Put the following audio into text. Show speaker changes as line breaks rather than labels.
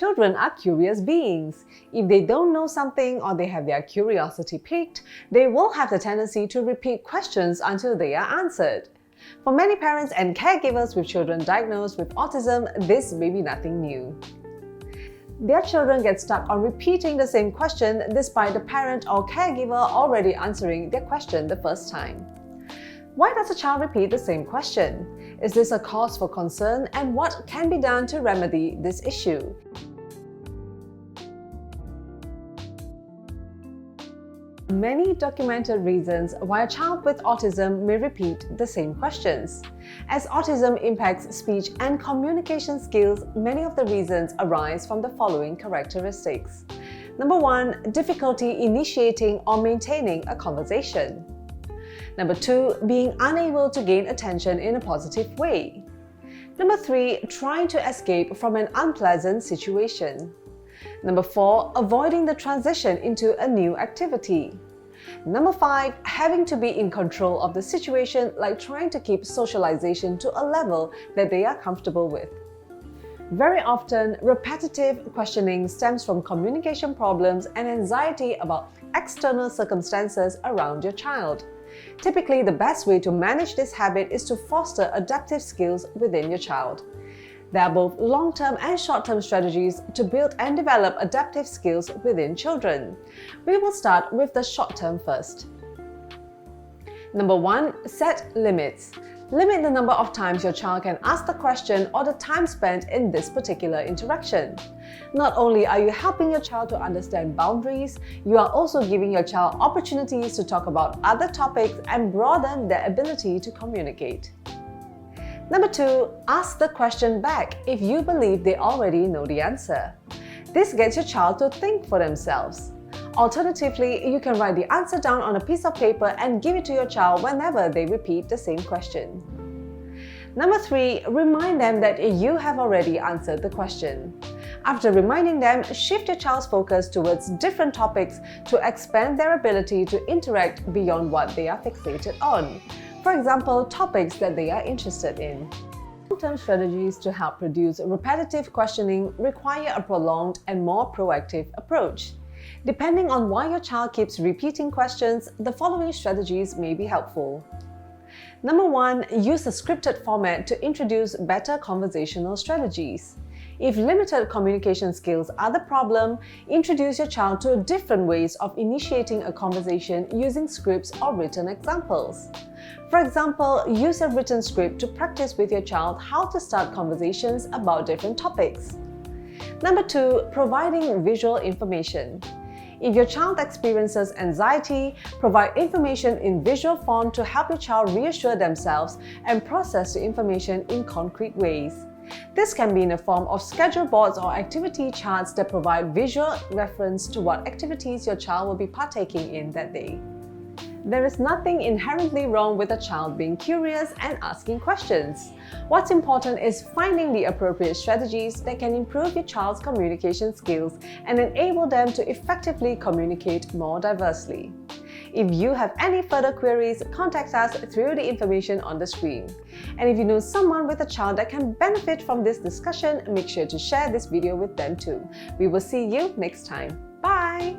Children are curious beings. If they don't know something or they have their curiosity piqued, they will have the tendency to repeat questions until they are answered. For many parents and caregivers with children diagnosed with autism, this may be nothing new. Their children get stuck on repeating the same question despite the parent or caregiver already answering their question the first time. Why does a child repeat the same question? Is this a cause for concern, and what can be done to remedy this issue? Many documented reasons why a child with autism may repeat the same questions. As autism impacts speech and communication skills, many of the reasons arise from the following characteristics. Number 1, difficulty initiating or maintaining a conversation. Number 2, being unable to gain attention in a positive way. Number 3, trying to escape from an unpleasant situation. Number 4, avoiding the transition into a new activity. Number 5, having to be in control of the situation, like trying to keep socialization to a level that they are comfortable with. Very often, repetitive questioning stems from communication problems and anxiety about external circumstances around your child. Typically, the best way to manage this habit is to foster adaptive skills within your child. There are both long-term and short-term strategies to build and develop adaptive skills within children. We will start with the short-term first. Number 1, set limits. Limit the number of times your child can ask the question or the time spent in this particular interaction. Not only are you helping your child to understand boundaries, you are also giving your child opportunities to talk about other topics and broaden their ability to communicate. Number 2, ask the question back if you believe they already know the answer. This gets your child to think for themselves. Alternatively, you can write the answer down on a piece of paper and give it to your child whenever they repeat the same question. Number 3, remind them that you have already answered the question. After reminding them, shift your child's focus towards different topics to expand their ability to interact beyond what they are fixated on. For example, topics that they are interested in. Long-term strategies to help reduce repetitive questioning require a prolonged and more proactive approach. Depending on why your child keeps repeating questions, the following strategies may be helpful. Number 1, use a scripted format to introduce better conversational strategies. If limited communication skills are the problem, introduce your child to different ways of initiating a conversation using scripts or written examples. For example, use a written script to practice with your child how to start conversations about different topics. Number 2, providing visual information. If your child experiences anxiety, provide information in visual form to help your child reassure themselves and process the information in concrete ways. This can be in the form of schedule boards or activity charts that provide visual reference to what activities your child will be partaking in that day. There is nothing inherently wrong with a child being curious and asking questions. What's important is finding the appropriate strategies that can improve your child's communication skills and enable them to effectively communicate more diversely. If you have any further queries, contact us through the information on the screen. And if you know someone with a child that can benefit from this discussion, make sure to share this video with them too. We will see you next time. Bye!